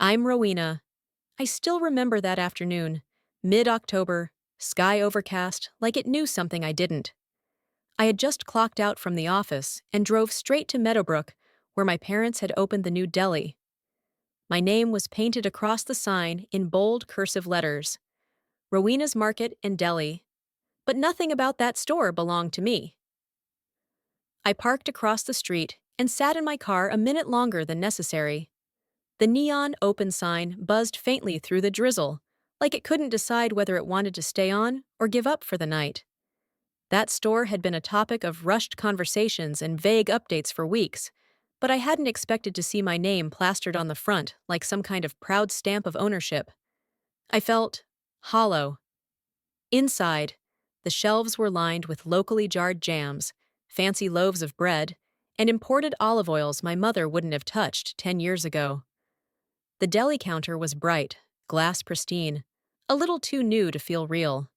I'm Rowena. I still remember that afternoon, mid-October, sky overcast, like it knew something I didn't. I had just clocked out from the office and drove straight to Meadowbrook, where my parents had opened the new deli. My name was painted across the sign in bold cursive letters, Rowena's Market and Deli, but nothing about that store belonged to me. I parked across the street and sat in my car a minute longer than necessary. The neon open sign buzzed faintly through the drizzle, like it couldn't decide whether it wanted to stay on or give up for the night. That store had been a topic of rushed conversations and vague updates for weeks, but I hadn't expected to see my name plastered on the front like some kind of proud stamp of ownership. I felt hollow. Inside, the shelves were lined with locally jarred jams, fancy loaves of bread, and imported olive oils my mother wouldn't have touched 10 years ago. The deli counter was bright, glass pristine, a little too new to feel real.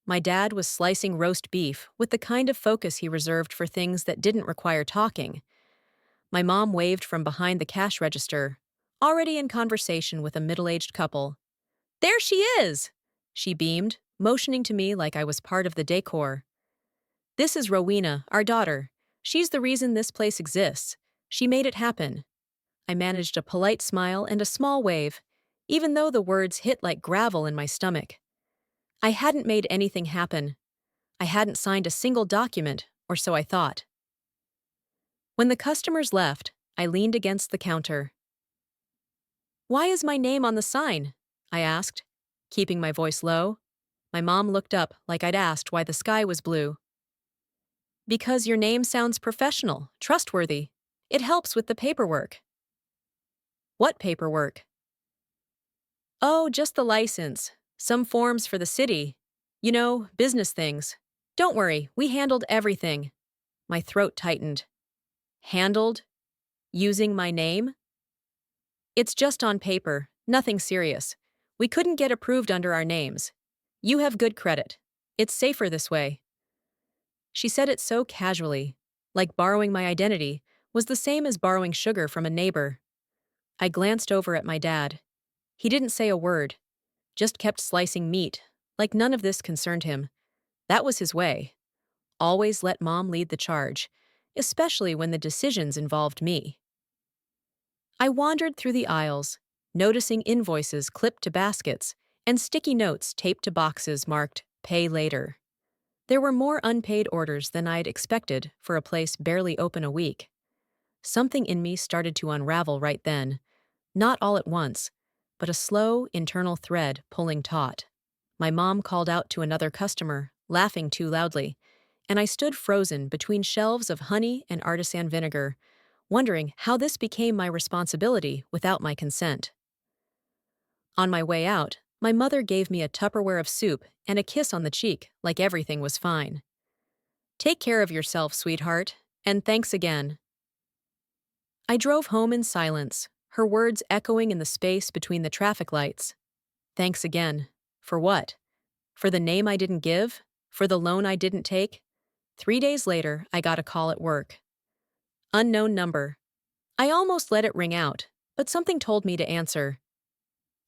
My dad was slicing roast beef with the kind of focus he reserved for things that didn't require talking. My mom waved from behind the cash register, already in conversation with a middle-aged couple. "There she is!" she beamed, motioning to me like I was part of the decor. "This is Rowena, our daughter. She's the reason this place exists. She made it happen." I managed a polite smile and a small wave, even though the words hit like gravel in my stomach. I hadn't made anything happen. I hadn't signed a single document, or so I thought. When the customers left, I leaned against the counter. "Why is my name on the sign?" I asked, keeping my voice low. My mom looked up like I'd asked why the sky was blue. "Because your name sounds professional, trustworthy. It helps with the paperwork." "What paperwork?" "Oh, just the license. Some forms for the city. You know, business things. Don't worry, we handled everything." My throat tightened. "Handled? Using my name?" "It's just on paper, nothing serious. We couldn't get approved under our names. You have good credit. It's safer this way." She said it so casually, like borrowing my identity was the same as borrowing sugar from a neighbor. I glanced over at my dad. He didn't say a word, just kept slicing meat, like none of this concerned him. That was his way. Always let Mom lead the charge, especially when the decisions involved me. I wandered through the aisles, noticing invoices clipped to baskets and sticky notes taped to boxes marked "Pay Later." There were more unpaid orders than I'd expected for a place barely open a week. Something in me started to unravel right then, not all at once, but a slow, internal thread pulling taut. My mom called out to another customer, laughing too loudly, and I stood frozen between shelves of honey and artisan vinegar, wondering how this became my responsibility without my consent. On my way out, my mother gave me a Tupperware of soup and a kiss on the cheek like everything was fine. "Take care of yourself, sweetheart, and thanks again." I drove home in silence, her words echoing in the space between the traffic lights. Thanks again. For what? For the name I didn't give? For the loan I didn't take? 3 days later, I got a call at work. Unknown number. I almost let it ring out, but something told me to answer.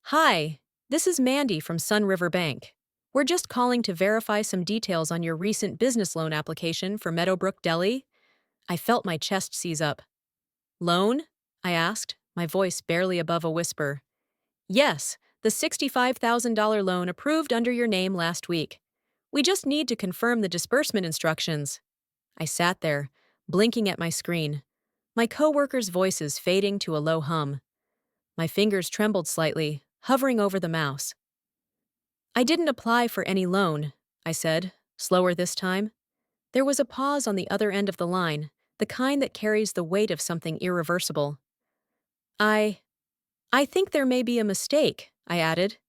"Hi, this is Mandy from Sun River Bank. We're just calling to verify some details on your recent business loan application for Meadowbrook Deli." I felt my chest seize up. "Loan?" I asked, my voice barely above a whisper. "Yes, the $65,000 loan approved under your name last week. We just need to confirm the disbursement instructions." I sat there, blinking at my screen, my coworkers' voices fading to a low hum. My fingers trembled slightly, hovering over the mouse. "I didn't apply for any loan," I said, slower this time. There was a pause on the other end of the line, the kind that carries the weight of something irreversible. I think there may be a mistake," I added,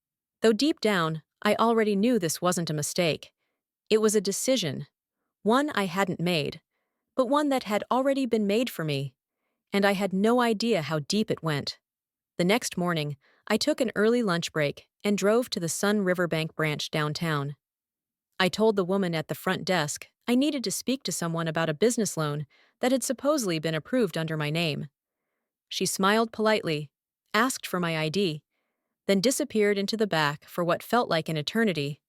though deep down, I already knew this wasn't a mistake. It was a decision, one I hadn't made, but one that had already been made for me, and I had no idea how deep it went. The next morning, I took an early lunch break and drove to the Sun River Bank branch downtown. I told the woman at the front desk I needed to speak to someone about a business loan that had supposedly been approved under my name. She smiled politely, asked for my ID, then disappeared into the back for what felt like an eternity.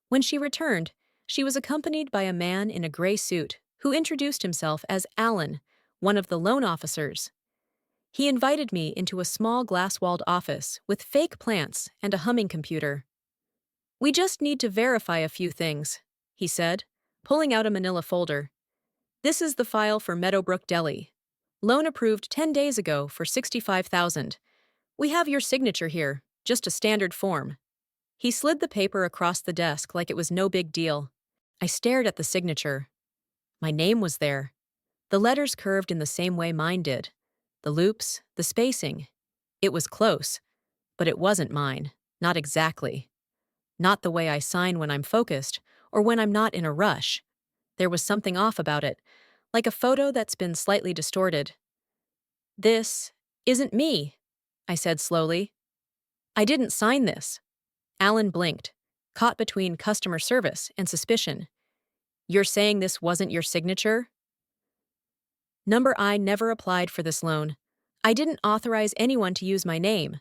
When she returned, she was accompanied by a man in a gray suit who introduced himself as Alan, one of the loan officers. He invited me into a small glass-walled office with fake plants and a humming computer. "We just need to verify a few things," he said, pulling out a manila folder. "This is the file for Meadowbrook Deli. Loan approved 10 days ago for $65,000. We have your signature here, just a standard form." He slid the paper across the desk like it was no big deal. I stared at the signature. My name was there. The letters curved in the same way mine did. The loops, the spacing. It was close, but it wasn't mine. Not exactly. Not the way I sign when I'm focused, or when I'm not in a rush. There was something off about it, like a photo that's been slightly distorted. "This isn't me," I said slowly. "I didn't sign this." Alan blinked, caught between customer service and suspicion. "You're saying this wasn't your signature?" I never applied for this loan. I didn't authorize anyone to use my name.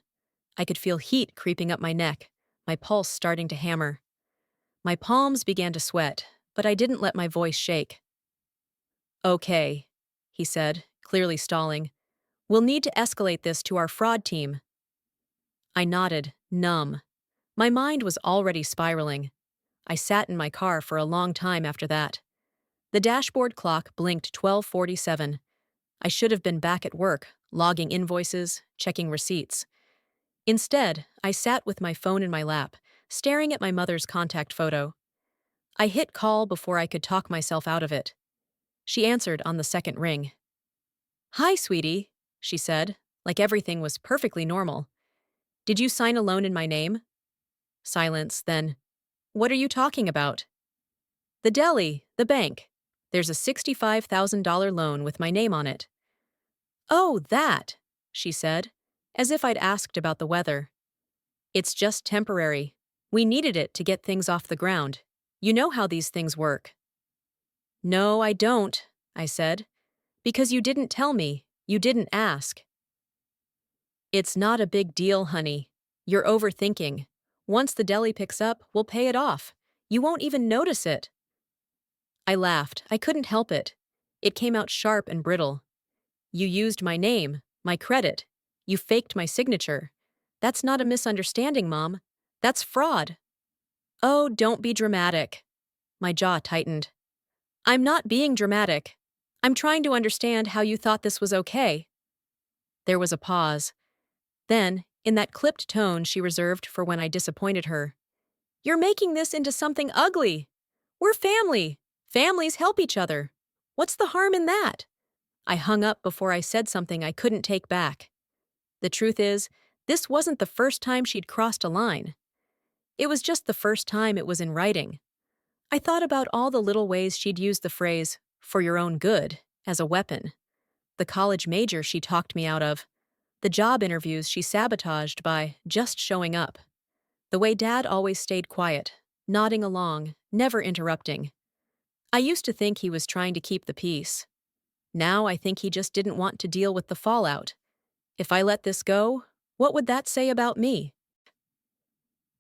I could feel heat creeping up my neck, my pulse starting to hammer. My palms began to sweat, but I didn't let my voice shake. "Okay," he said, clearly stalling. "We'll need to escalate this to our fraud team." I nodded, numb. My mind was already spiraling. I sat in my car for a long time after that. The dashboard clock blinked 12:47. I should have been back at work, logging invoices, checking receipts. Instead, I sat with my phone in my lap, staring at my mother's contact photo. I hit call before I could talk myself out of it. She answered on the second ring. "Hi, sweetie," she said, like everything was perfectly normal. "Did you sign a loan in my name?" Silence, then, "What are you talking about?" "The deli, the bank. There's a $65,000 loan with my name on it." "Oh, that," she said, as if I'd asked about the weather. "It's just temporary. We needed it to get things off the ground. You know how these things work." "No, I don't," I said. "Because you didn't tell me. You didn't ask." "It's not a big deal, honey. You're overthinking. Once the deli picks up, we'll pay it off. You won't even notice it." I laughed. I couldn't help it. It came out sharp and brittle. "You used my name, my credit. You faked my signature. That's not a misunderstanding, Mom. That's fraud." "Oh, don't be dramatic." My jaw tightened. "I'm not being dramatic. I'm trying to understand how you thought this was okay." There was a pause. Then, in that clipped tone she reserved for when I disappointed her, "You're making this into something ugly. We're family. Families help each other. What's the harm in that?" I hung up before I said something I couldn't take back. The truth is, this wasn't the first time she'd crossed a line. It was just the first time it was in writing. I thought about all the little ways she'd used the phrase, "for your own good," as a weapon. The college major she talked me out of. The job interviews she sabotaged by just showing up. The way Dad always stayed quiet, nodding along, never interrupting. I used to think he was trying to keep the peace. Now I think he just didn't want to deal with the fallout. If I let this go, what would that say about me?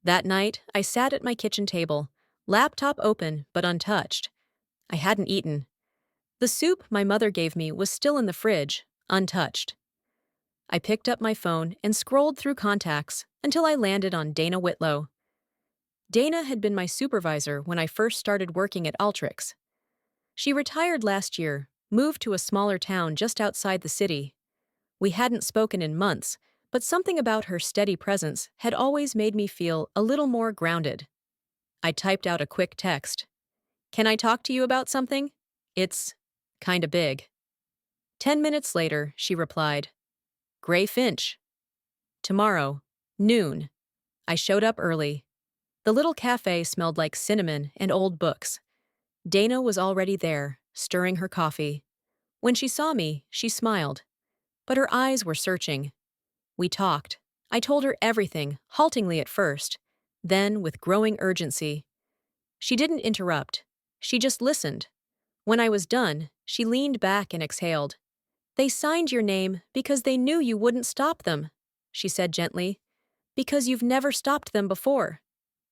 That night, I sat at my kitchen table, laptop open but untouched. I hadn't eaten. The soup my mother gave me was still in the fridge, untouched. I picked up my phone and scrolled through contacts until I landed on Dana Whitlow. Dana had been my supervisor when I first started working at Altrix. She retired last year, moved to a smaller town just outside the city. We hadn't spoken in months, but something about her steady presence had always made me feel a little more grounded. I typed out a quick text. "Can I talk to you about something? It's kinda big." 10 minutes later, she replied, "Gray Finch. Tomorrow, noon." I showed up early. The little cafe smelled like cinnamon and old books. Dana was already there, stirring her coffee. When she saw me, she smiled. But her eyes were searching. We talked. I told her everything, haltingly at first, then with growing urgency. She didn't interrupt. She just listened. When I was done, she leaned back and exhaled. "They signed your name because they knew you wouldn't stop them," she said gently. Because you've never stopped them before.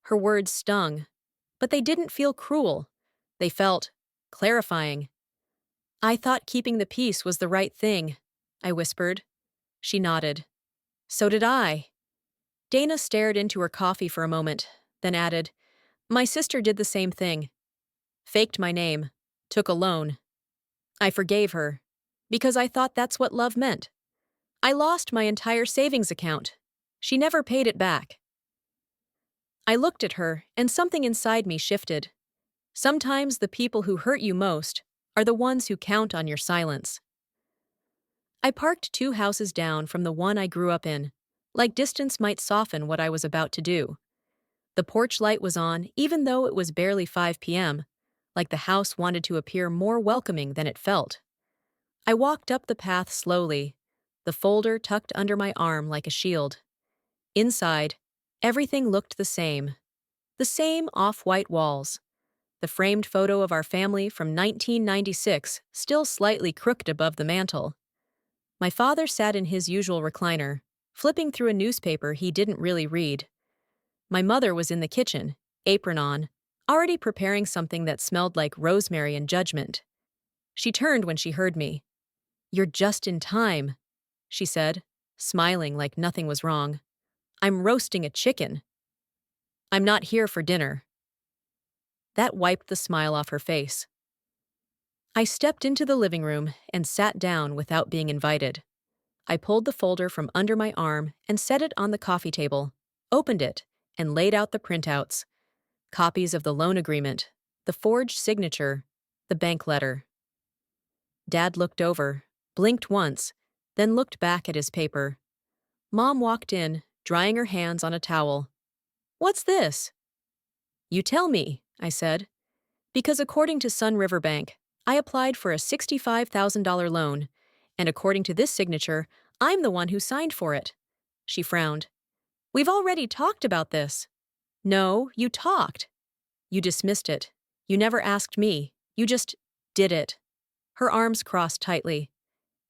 Her words stung, but they didn't feel cruel. They felt clarifying. I thought keeping the peace was the right thing, I whispered. She nodded. So did I. Dana stared into her coffee for a moment, then added, My sister did the same thing. Faked my name. Took a loan. I forgave her. Because I thought that's what love meant. I lost my entire savings account. She never paid it back. I looked at her, and something inside me shifted. Sometimes the people who hurt you most are the ones who count on your silence. I parked 2 houses down from the one I grew up in, like distance might soften what I was about to do. The porch light was on, even though it was barely 5 p.m., like the house wanted to appear more welcoming than it felt. I walked up the path slowly, the folder tucked under my arm like a shield. Inside, everything looked the same. The same off-white walls. The framed photo of our family from 1996 still slightly crooked above the mantel. My father sat in his usual recliner, flipping through a newspaper he didn't really read. My mother was in the kitchen, apron on, already preparing something that smelled like rosemary and judgment. She turned when she heard me. You're just in time, she said, smiling like nothing was wrong. I'm roasting a chicken. I'm not here for dinner. That wiped the smile off her face. I stepped into the living room and sat down without being invited. I pulled the folder from under my arm and set it on the coffee table, opened it, and laid out the printouts. Copies of the loan agreement, the forged signature, the bank letter. Dad looked over, blinked once, then looked back at his paper. Mom walked in, drying her hands on a towel. What's this? You tell me, I said. Because according to Sun River Bank, I applied for a $65,000 loan, and according to this signature, I'm the one who signed for it. She frowned. We've already talked about this. No, you talked. You dismissed it. You never asked me. You just did it. Her arms crossed tightly.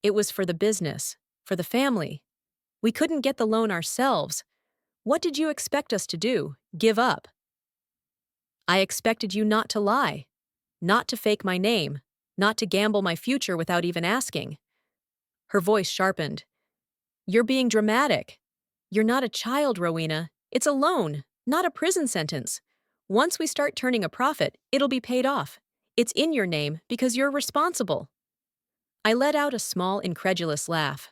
It was for the business, for the family. We couldn't get the loan ourselves. What did you expect us to do? Give up? I expected you not to lie, not to fake my name, not to gamble my future without even asking. Her voice sharpened. You're being dramatic. You're not a child, Rowena. It's a loan, not a prison sentence. Once we start turning a profit, it'll be paid off. It's in your name because you're responsible. I let out a small, incredulous laugh.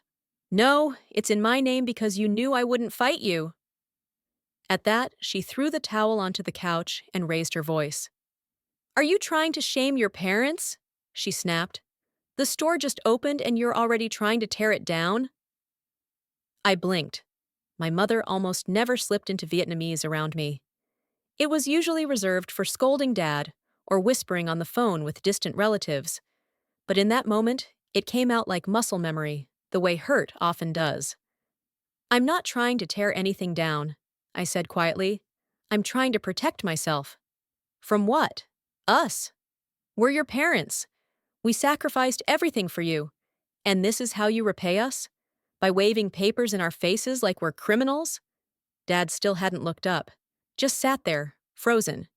No, it's in my name because you knew I wouldn't fight you. At that, she threw the towel onto the couch and raised her voice. Are you trying to shame your parents? She snapped. The store just opened and you're already trying to tear it down? I blinked. My mother almost never slipped into Vietnamese around me. It was usually reserved for scolding Dad or whispering on the phone with distant relatives. But in that moment, it came out like muscle memory, the way hurt often does. I'm not trying to tear anything down, I said quietly. I'm trying to protect myself. From what? Us. We're your parents. We sacrificed everything for you. And this is how you repay us? By waving papers in our faces like we're criminals? Dad still hadn't looked up. Just sat there, frozen.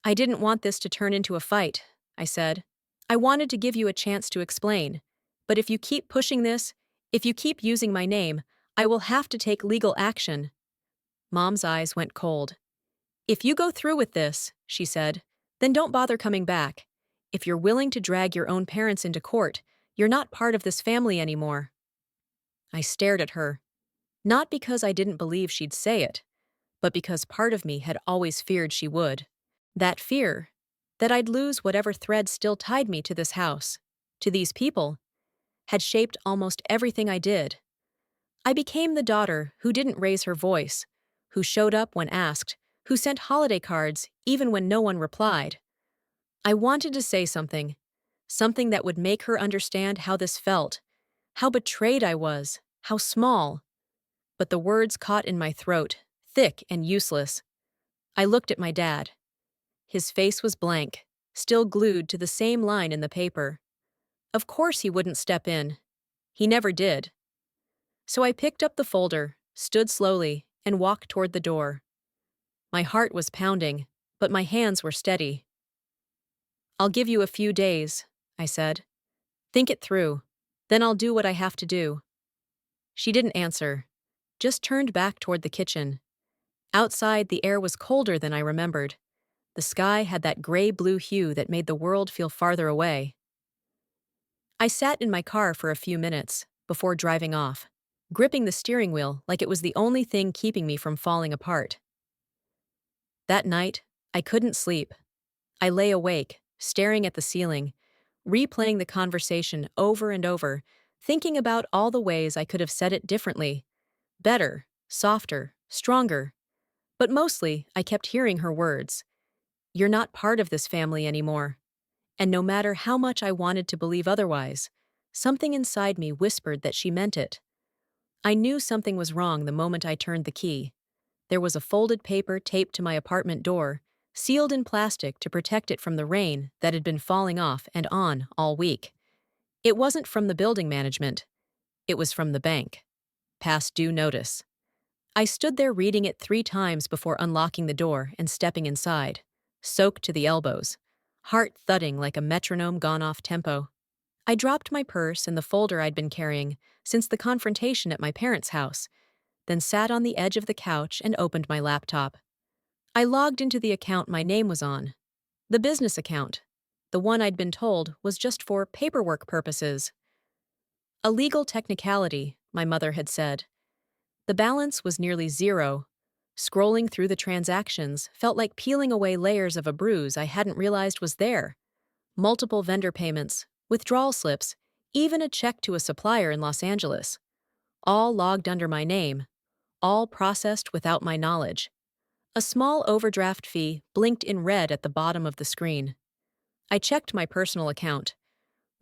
I didn't want this to turn into a fight, I said. I wanted to give you a chance to explain. But if you keep pushing this, if you keep using my name, I will have to take legal action. Mom's eyes went cold. If you go through with this, she said, then don't bother coming back. If you're willing to drag your own parents into court, you're not part of this family anymore. I stared at her, not because I didn't believe she'd say it, but because part of me had always feared she would. That fear, that I'd lose whatever thread still tied me to this house, to these people, had shaped almost everything I did. I became the daughter who didn't raise her voice, who showed up when asked, who sent holiday cards even when no one replied. I wanted to say something that would make her understand how this felt, how betrayed I was, how small. But the words caught in my throat, thick and useless. I looked at my dad. His face was blank, still glued to the same line in the paper. Of course he wouldn't step in. He never did. So I picked up the folder, stood slowly, and walked toward the door. My heart was pounding, but my hands were steady. "I'll give you a few days," I said. "Think it through. Then I'll do what I have to do." She didn't answer, just turned back toward the kitchen. Outside, the air was colder than I remembered. The sky had that gray-blue hue that made the world feel farther away. I sat in my car for a few minutes before driving off, gripping the steering wheel like it was the only thing keeping me from falling apart. That night, I couldn't sleep. I lay awake, staring at the ceiling, replaying the conversation over and over, thinking about all the ways I could have said it differently, better, softer, stronger. But mostly, I kept hearing her words. "You're not part of this family anymore." And no matter how much I wanted to believe otherwise, something inside me whispered that she meant it. I knew something was wrong the moment I turned the key. There was a folded paper taped to my apartment door, sealed in plastic to protect it from the rain that had been falling off and on all week. It wasn't from the building management. It was from the bank. Past due notice. I stood there reading it 3 times before unlocking the door and stepping inside, soaked to the elbows, heart thudding like a metronome gone off tempo. I dropped my purse and the folder I'd been carrying since the confrontation at my parents' house, then sat on the edge of the couch and opened my laptop. I logged into the account my name was on. The business account. The one I'd been told was just for paperwork purposes. A legal technicality, my mother had said. The balance was nearly zero. Scrolling through the transactions felt like peeling away layers of a bruise I hadn't realized was there. Multiple vendor payments, withdrawal slips, even a check to a supplier in Los Angeles. All logged under my name. All processed without my knowledge. A small overdraft fee blinked in red at the bottom of the screen. I checked my personal account.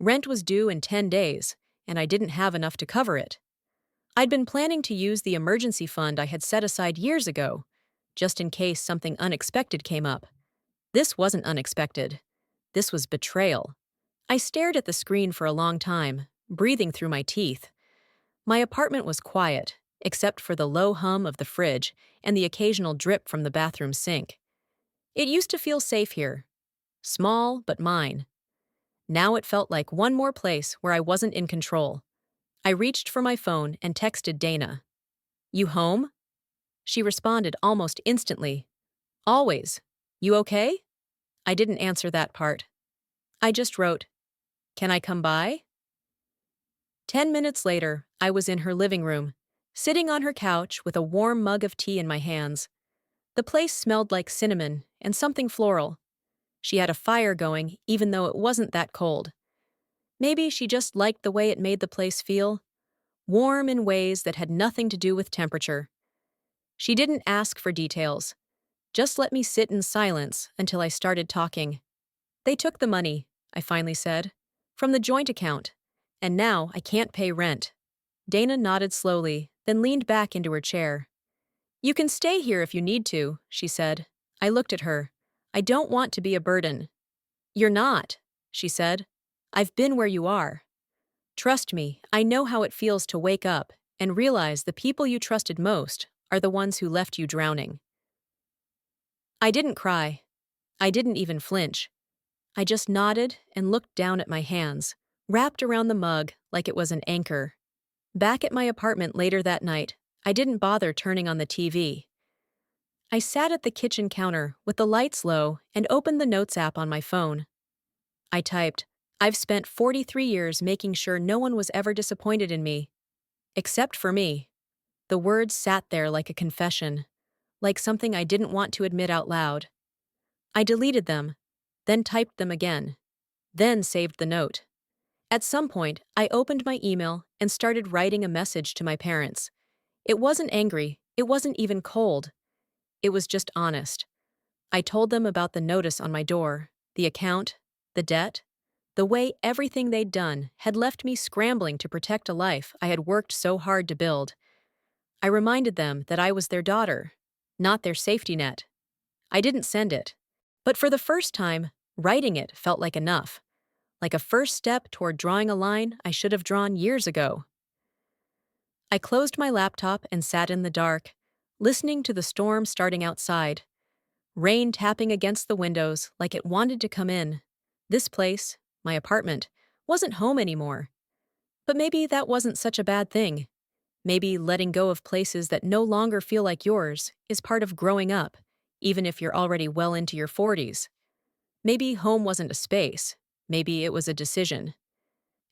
Rent was due in 10 days, and I didn't have enough to cover it. I'd been planning to use the emergency fund I had set aside years ago, just in case something unexpected came up. This wasn't unexpected. This was betrayal. I stared at the screen for a long time, breathing through my teeth. My apartment was quiet, except for the low hum of the fridge and the occasional drip from the bathroom sink. It used to feel safe here. Small, but mine. Now it felt like one more place where I wasn't in control. I reached for my phone and texted Dana. "You home?" She responded almost instantly. "Always. You okay?" I didn't answer that part. I just wrote, "Can I come by?" 10 minutes later, I was in her living room, sitting on her couch with a warm mug of tea in my hands. The place smelled like cinnamon and something floral. She had a fire going even though it wasn't that cold. Maybe she just liked the way it made the place feel, warm in ways that had nothing to do with temperature. She didn't ask for details, just let me sit in silence until I started talking. "They took the money," I finally said, "from the joint account, and now I can't pay rent." Dana nodded slowly, then leaned back into her chair. "You can stay here if you need to," she said. I looked at her. "I don't want to be a burden." "You're not," she said. "I've been where you are. Trust me, I know how it feels to wake up and realize the people you trusted most are the ones who left you drowning." I didn't cry. I didn't even flinch. I just nodded and looked down at my hands, wrapped around the mug like it was an anchor. Back at my apartment later that night, I didn't bother turning on the TV. I sat at the kitchen counter with the lights low and opened the Notes app on my phone. I typed, "I've spent 43 years making sure no one was ever disappointed in me. Except for me." The words sat there like a confession, like something I didn't want to admit out loud. I deleted them, then typed them again, then saved the note. At some point, I opened my email and started writing a message to my parents. It wasn't angry, it wasn't even cold. It was just honest. I told them about the notice on my door, the account, the debt, the way everything they'd done had left me scrambling to protect a life I had worked so hard to build. I reminded them that I was their daughter, not their safety net. I didn't send it. But for the first time, writing it felt like enough. Like a first step toward drawing a line I should have drawn years ago. I closed my laptop and sat in the dark, listening to the storm starting outside, rain tapping against the windows like it wanted to come in. This place, my apartment, wasn't home anymore. But maybe that wasn't such a bad thing. Maybe letting go of places that no longer feel like yours is part of growing up, even if you're already well into your 40s. Maybe home wasn't a space. Maybe it was a decision.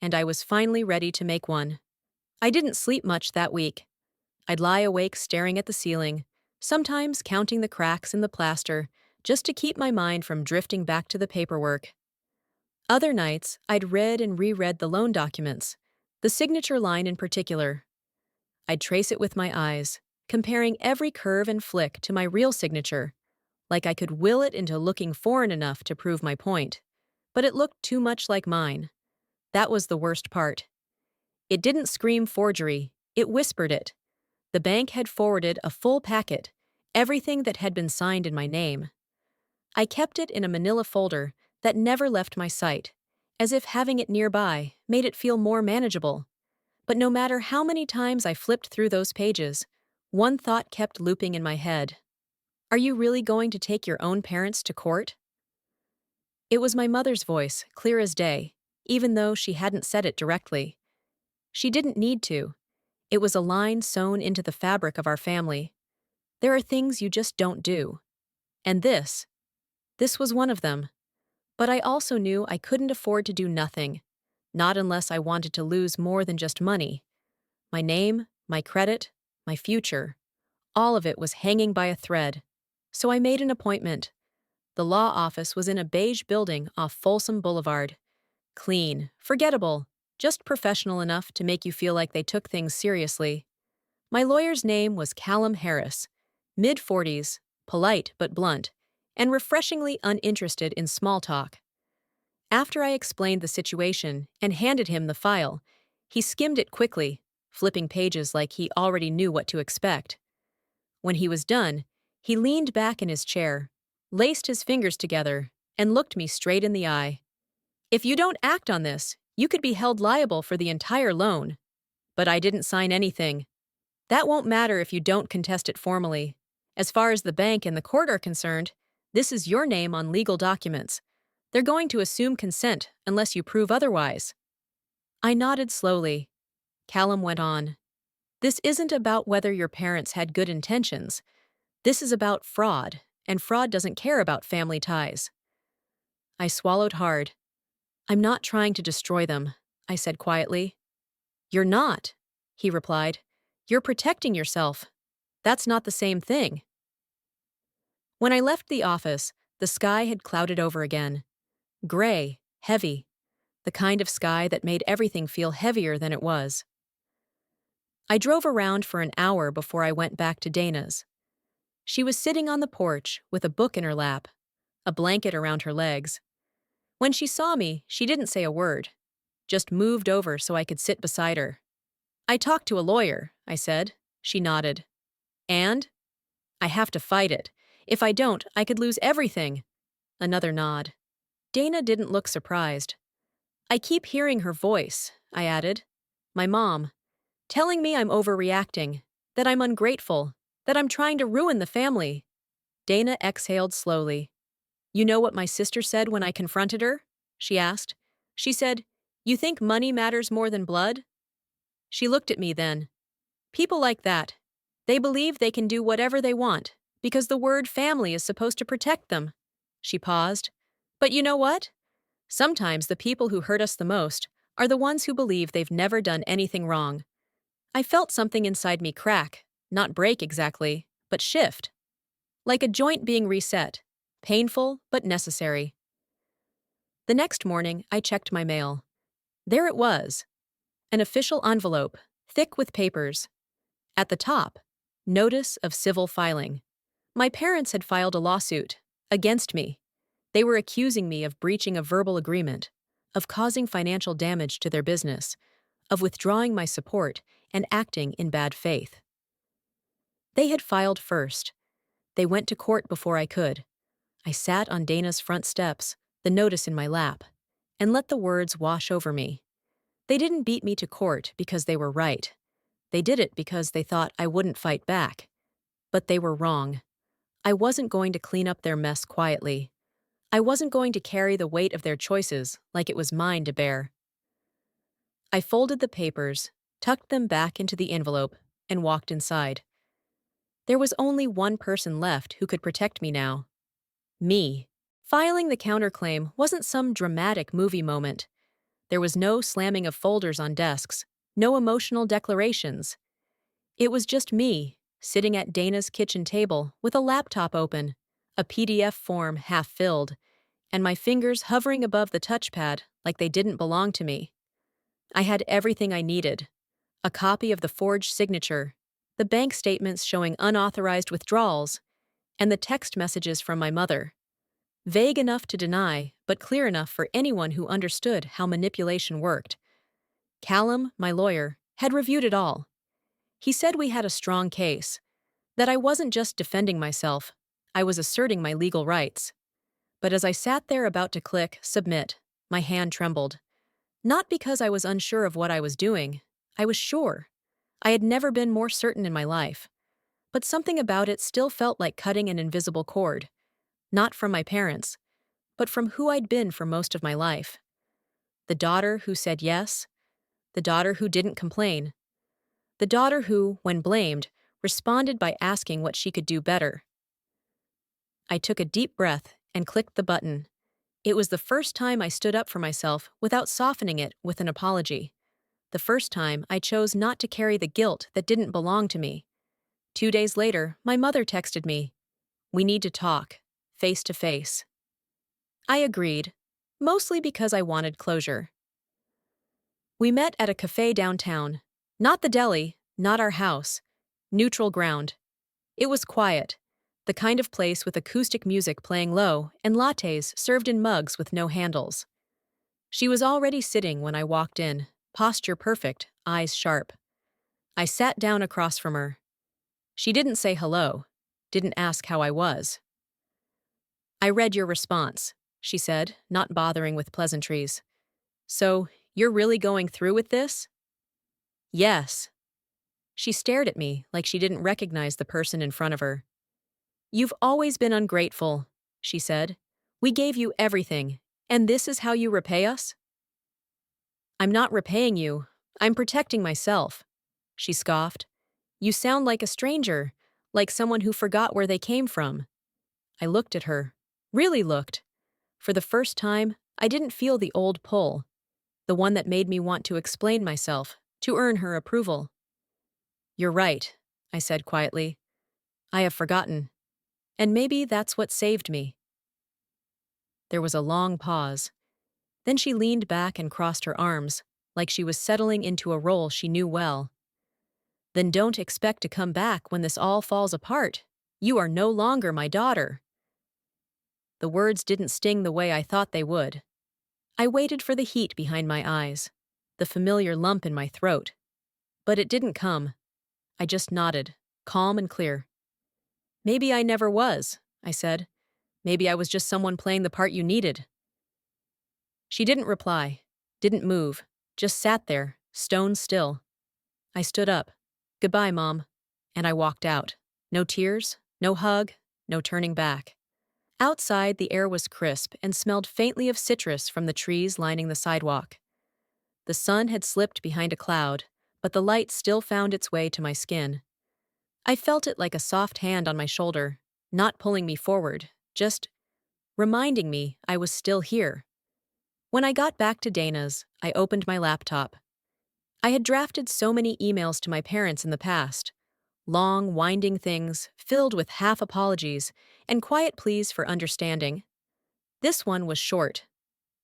And I was finally ready to make one. I didn't sleep much that week. I'd lie awake staring at the ceiling, sometimes counting the cracks in the plaster, just to keep my mind from drifting back to the paperwork. Other nights, I'd read and reread the loan documents, the signature line in particular. I'd trace it with my eyes, comparing every curve and flick to my real signature, like I could will it into looking foreign enough to prove my point. But it looked too much like mine. That was the worst part. It didn't scream forgery, it whispered it. The bank had forwarded a full packet, everything that had been signed in my name. I kept it in a manila folder that never left my sight, as if having it nearby made it feel more manageable. But no matter how many times I flipped through those pages, one thought kept looping in my head. Are you really going to take your own parents to court? It was my mother's voice, clear as day, even though she hadn't said it directly. She didn't need to. It was a line sewn into the fabric of our family. There are things you just don't do. And this was one of them. But I also knew I couldn't afford to do nothing, not unless I wanted to lose more than just money. My name, my credit, my future, all of it was hanging by a thread. So I made an appointment. The law office was in a beige building off Folsom Boulevard. Clean, forgettable, just professional enough to make you feel like they took things seriously. My lawyer's name was Callum Harris, mid-40s, polite but blunt, and refreshingly uninterested in small talk. After I explained the situation and handed him the file, he skimmed it quickly, flipping pages like he already knew what to expect. When he was done, he leaned back in his chair, laced his fingers together, and looked me straight in the eye. If you don't act on this, you could be held liable for the entire loan. But I didn't sign anything. That won't matter if you don't contest it formally. As far as the bank and the court are concerned, this is your name on legal documents. They're going to assume consent unless you prove otherwise. I nodded slowly. Callum went on. This isn't about whether your parents had good intentions. This is about fraud, and fraud doesn't care about family ties. I swallowed hard. I'm not trying to destroy them, I said quietly. You're not, he replied. You're protecting yourself. That's not the same thing. When I left the office, the sky had clouded over again. Gray, heavy, the kind of sky that made everything feel heavier than it was. I drove around for an hour before I went back to Dana's. She was sitting on the porch with a book in her lap, a blanket around her legs. When she saw me, she didn't say a word, just moved over so I could sit beside her. I talked to a lawyer, I said. She nodded. And? I have to fight it. If I don't, I could lose everything. Another nod. Dana didn't look surprised. I keep hearing her voice, I added. My mom. Telling me I'm overreacting, that I'm ungrateful, that I'm trying to ruin the family. Dana exhaled slowly. You know what my sister said when I confronted her? She asked. She said, You think money matters more than blood? She looked at me then. People like that. They believe they can do whatever they want, because the word family is supposed to protect them. She paused. But you know what? Sometimes the people who hurt us the most are the ones who believe they've never done anything wrong. I felt something inside me crack, not break exactly, but shift. Like a joint being reset. Painful, but necessary. The next morning, I checked my mail. There it was. An official envelope, thick with papers. At the top, notice of civil filing. My parents had filed a lawsuit against me. They were accusing me of breaching a verbal agreement, of causing financial damage to their business, of withdrawing my support and acting in bad faith. They had filed first. They went to court before I could. I sat on Dana's front steps, the notice in my lap, and let the words wash over me. They didn't beat me to court because they were right. They did it because they thought I wouldn't fight back. But they were wrong. I wasn't going to clean up their mess quietly. I wasn't going to carry the weight of their choices like it was mine to bear. I folded the papers, tucked them back into the envelope, and walked inside. There was only one person left who could protect me now. Me. Filing the counterclaim wasn't some dramatic movie moment. There was no slamming of folders on desks, no emotional declarations. It was just me, sitting at Dana's kitchen table with a laptop open, a PDF form half filled, and my fingers hovering above the touchpad like they didn't belong to me. I had everything I needed: a copy of the forged signature, the bank statements showing unauthorized withdrawals, and the text messages from my mother. Vague enough to deny, but clear enough for anyone who understood how manipulation worked. Callum, my lawyer, had reviewed it all. He said we had a strong case, that I wasn't just defending myself, I was asserting my legal rights. But as I sat there about to click submit, my hand trembled. Not because I was unsure of what I was doing. I was sure. I had never been more certain in my life. But something about it still felt like cutting an invisible cord. Not from my parents, but from who I'd been for most of my life. The daughter who said yes. The daughter who didn't complain. The daughter who, when blamed, responded by asking what she could do better. I took a deep breath and clicked the button. It was the first time I stood up for myself without softening it with an apology. The first time I chose not to carry the guilt that didn't belong to me. 2 days later, my mother texted me, "We need to talk, face to face." I agreed, mostly because I wanted closure. We met at a cafe downtown. Not the deli, not our house. Neutral ground. It was quiet, the kind of place with acoustic music playing low and lattes served in mugs with no handles. She was already sitting when I walked in, posture perfect, eyes sharp. I sat down across from her. She didn't say hello, didn't ask how I was. "I read your response," she said, not bothering with pleasantries. "So, you're really going through with this?" "Yes." She stared at me like she didn't recognize the person in front of her. "You've always been ungrateful," she said. "We gave you everything, and this is how you repay us?" "I'm not repaying you. I'm protecting myself," she scoffed. "You sound like a stranger, like someone who forgot where they came from." I looked at her. Really looked. For the first time, I didn't feel the old pull, the one that made me want to explain myself, to earn her approval. "You're right," I said quietly. "I have forgotten. And maybe that's what saved me." There was a long pause. Then she leaned back and crossed her arms, like she was settling into a role she knew well. "Then don't expect to come back when this all falls apart. You are no longer my daughter." The words didn't sting the way I thought they would. I waited for the heat behind my eyes, the familiar lump in my throat. But it didn't come. I just nodded, calm and clear. "Maybe I never was," I said. "Maybe I was just someone playing the part you needed." She didn't reply, didn't move, just sat there, stone still. I stood up. "Goodbye, Mom." And I walked out. No tears, no hug, no turning back. Outside, the air was crisp and smelled faintly of citrus from the trees lining the sidewalk. The sun had slipped behind a cloud, but the light still found its way to my skin. I felt it like a soft hand on my shoulder, not pulling me forward, just reminding me I was still here. When I got back to Dana's, I opened my laptop. I had drafted so many emails to my parents in the past. Long, winding things, filled with half apologies and quiet pleas for understanding. This one was short.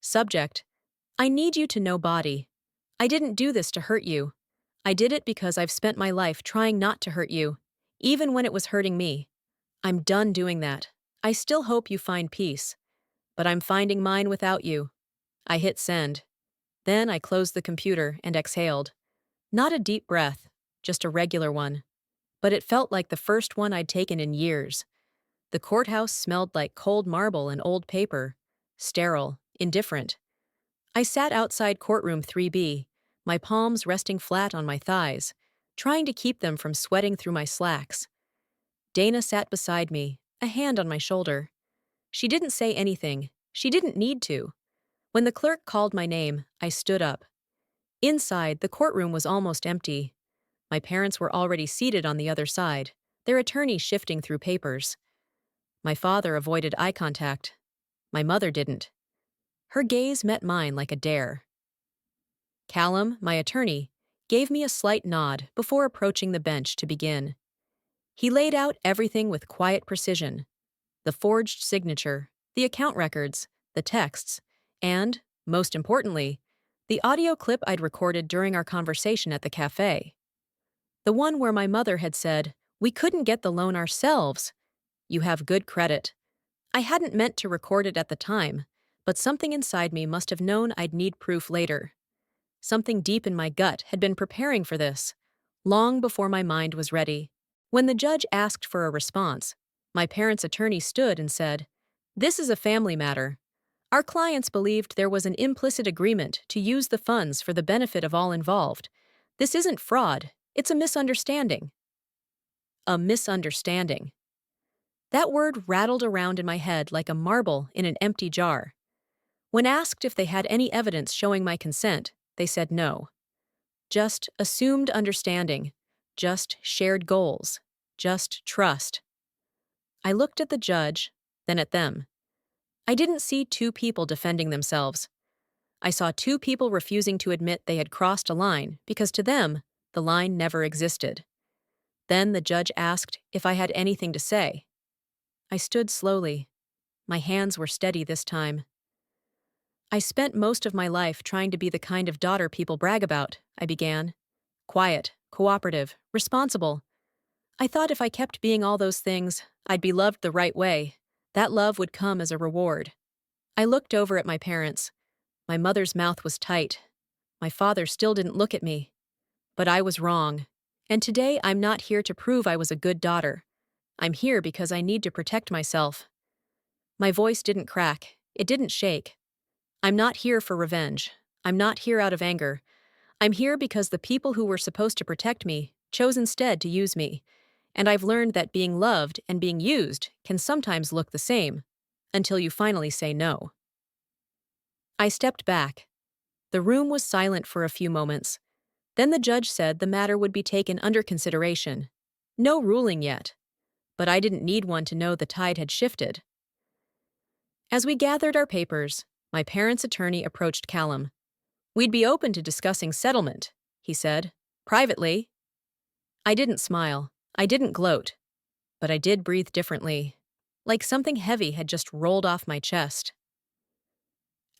Subject: I need you to know body. I didn't do this to hurt you. I did it because I've spent my life trying not to hurt you, even when it was hurting me. I'm done doing that. I still hope you find peace. But I'm finding mine without you. I hit send. Then I closed the computer and exhaled. Not a deep breath, just a regular one. But it felt like the first one I'd taken in years. The courthouse smelled like cold marble and old paper. Sterile, indifferent. I sat outside courtroom 3B, my palms resting flat on my thighs, trying to keep them from sweating through my slacks. Dana sat beside me, a hand on my shoulder. She didn't say anything. She didn't need to. When the clerk called my name, I stood up. Inside, the courtroom was almost empty. My parents were already seated on the other side, their attorney shifting through papers. My father avoided eye contact. My mother didn't. Her gaze met mine like a dare. Callum, my attorney, gave me a slight nod before approaching the bench to begin. He laid out everything with quiet precision: the forged signature, the account records, the texts, and, most importantly, the audio clip I'd recorded during our conversation at the cafe. The one where my mother had said, "We couldn't get the loan ourselves. You have good credit." I hadn't meant to record it at the time, but something inside me must have known I'd need proof later. Something deep in my gut had been preparing for this, long before my mind was ready. When the judge asked for a response, my parents' attorney stood and said, "This is a family matter. Our clients believed there was an implicit agreement to use the funds for the benefit of all involved. This isn't fraud, it's a misunderstanding." A misunderstanding. That word rattled around in my head like a marble in an empty jar. When asked if they had any evidence showing my consent, they said no. Just assumed understanding, just shared goals, just trust. I looked at the judge, then at them. I didn't see two people defending themselves. I saw two people refusing to admit they had crossed a line because to them, the line never existed. Then the judge asked if I had anything to say. I stood slowly. My hands were steady this time. "I spent most of my life trying to be the kind of daughter people brag about," I began. "Quiet, cooperative, responsible. I thought if I kept being all those things, I'd be loved the right way. That love would come as a reward." I looked over at my parents. My mother's mouth was tight. My father still didn't look at me. But I was wrong. And today I'm not here to prove I was a good daughter. I'm here because I need to protect myself. My voice didn't crack. It didn't shake. I'm not here for revenge. I'm not here out of anger. I'm here because the people who were supposed to protect me chose instead to use me. And I've learned that being loved and being used can sometimes look the same, until you finally say no. I stepped back. The room was silent for a few moments. Then the judge said the matter would be taken under consideration. No ruling yet. But I didn't need one to know the tide had shifted. As we gathered our papers, my parents' attorney approached Callum. "We'd be open to discussing settlement," he said, "privately." I didn't smile. I didn't gloat. But I did breathe differently, like something heavy had just rolled off my chest.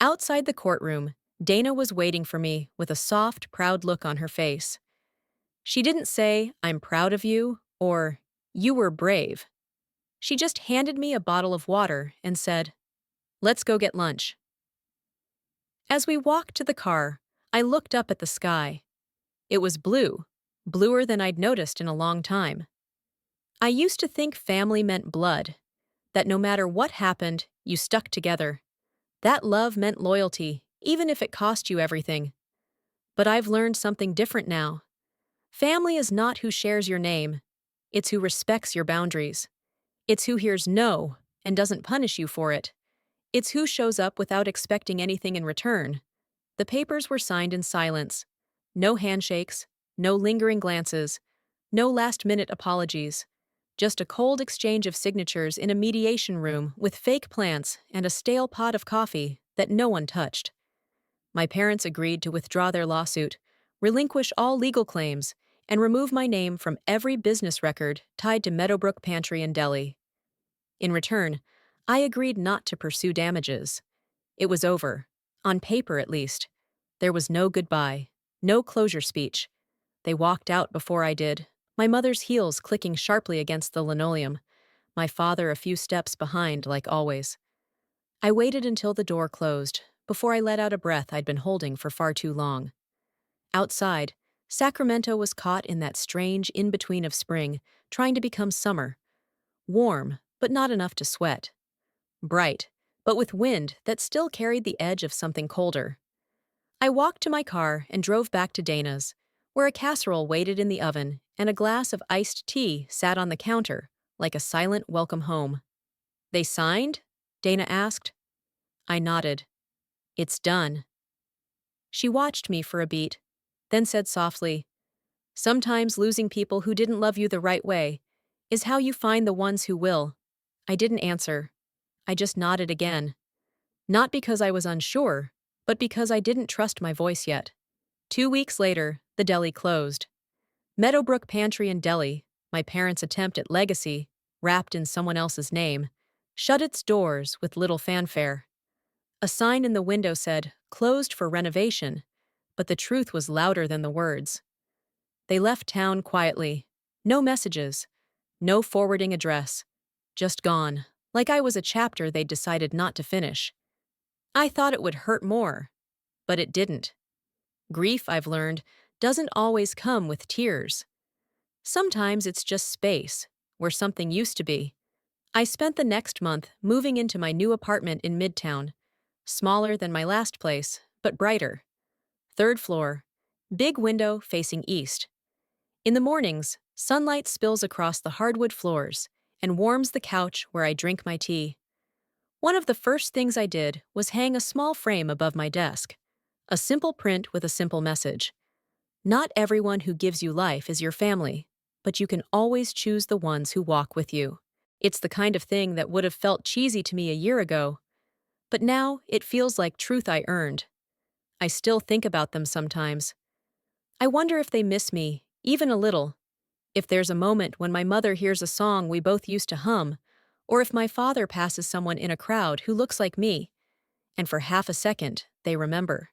Outside the courtroom, Dana was waiting for me with a soft, proud look on her face. She didn't say, "I'm proud of you," or "You were brave." She just handed me a bottle of water and said, "Let's go get lunch." As we walked to the car, I looked up at the sky. It was blue, bluer than I'd noticed in a long time. I used to think family meant blood, that no matter what happened, you stuck together. That love meant loyalty, even if it cost you everything. But I've learned something different now. Family is not who shares your name. It's who respects your boundaries. It's who hears no and doesn't punish you for it. It's who shows up without expecting anything in return. The papers were signed in silence. No handshakes, no lingering glances, no last-minute apologies. Just a cold exchange of signatures in a mediation room with fake plants and a stale pot of coffee that no one touched. My parents agreed to withdraw their lawsuit, relinquish all legal claims, and remove my name from every business record tied to Meadowbrook Pantry in Delhi. In return, I agreed not to pursue damages. It was over, on paper at least. There was no goodbye, no closure speech. They walked out before I did, my mother's heels clicking sharply against the linoleum, my father a few steps behind like always. I waited until the door closed, before I let out a breath I'd been holding for far too long. Outside, Sacramento was caught in that strange in-between of spring, trying to become summer. Warm, but not enough to sweat. Bright, but with wind that still carried the edge of something colder. I walked to my car and drove back to Dana's, where a casserole waited in the oven and a glass of iced tea sat on the counter, like a silent welcome home. They signed? Dana asked. I nodded. It's done. She watched me for a beat, then said softly, sometimes losing people who didn't love you the right way is how you find the ones who will. I didn't answer. I just nodded again. Not because I was unsure, but because I didn't trust my voice yet. 2 weeks later, the deli closed. Meadowbrook Pantry and Deli, my parents' attempt at legacy, wrapped in someone else's name, shut its doors with little fanfare. A sign in the window said, closed for renovation, but the truth was louder than the words. They left town quietly. No messages. No forwarding address. Just gone, like I was a chapter they'd decided not to finish. I thought it would hurt more, but it didn't. Grief, I've learned, doesn't always come with tears. Sometimes it's just space, where something used to be. I spent the next month moving into my new apartment in Midtown, smaller than my last place, but brighter. 3rd floor, big window facing east. In the mornings, sunlight spills across the hardwood floors and warms the couch where I drink my tea. One of the first things I did was hang a small frame above my desk, a simple print with a simple message. Not everyone who gives you life is your family, but you can always choose the ones who walk with you. It's the kind of thing that would have felt cheesy to me a year ago, but now it feels like truth I earned. I still think about them sometimes. I wonder if they miss me, even a little. If there's a moment when my mother hears a song we both used to hum, or if my father passes someone in a crowd who looks like me, and for half a second, they remember.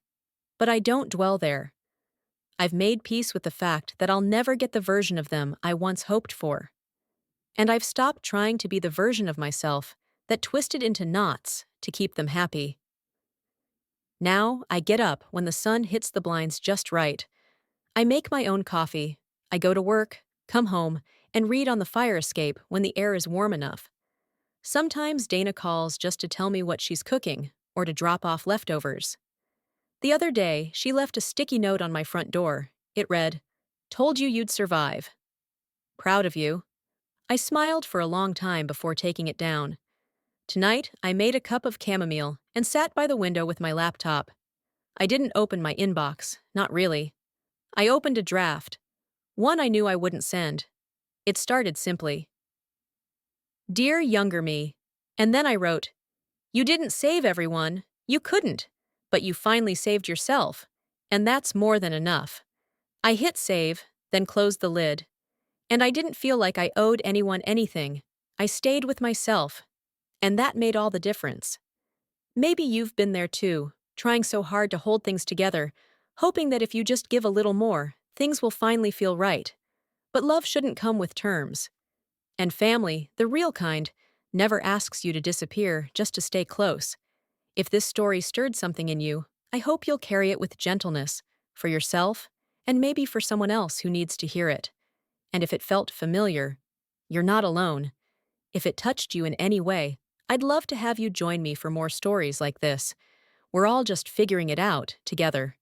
But I don't dwell there. I've made peace with the fact that I'll never get the version of them I once hoped for. And I've stopped trying to be the version of myself that twisted into knots to keep them happy. Now, I get up when the sun hits the blinds just right. I make my own coffee. I go to work, come home, and read on the fire escape when the air is warm enough. Sometimes Dana calls just to tell me what she's cooking or to drop off leftovers. The other day, she left a sticky note on my front door. It read, "Told you you'd survive. Proud of you." I smiled for a long time before taking it down. Tonight, I made a cup of chamomile and sat by the window with my laptop. I didn't open my inbox, not really. I opened a draft, one I knew I wouldn't send. It started simply, "Dear younger me," and then I wrote, "You didn't save everyone, you couldn't, but you finally saved yourself, and that's more than enough." I hit save, then closed the lid, and I didn't feel like I owed anyone anything. I stayed with myself, and that made all the difference. Maybe you've been there too, trying so hard to hold things together, hoping that if you just give a little more, things will finally feel right. But love shouldn't come with terms. And family, the real kind, never asks you to disappear just to stay close. If this story stirred something in you, I hope you'll carry it with gentleness, for yourself, and maybe for someone else who needs to hear it. And if it felt familiar, you're not alone. If it touched you in any way, I'd love to have you join me for more stories like this. We're all just figuring it out together.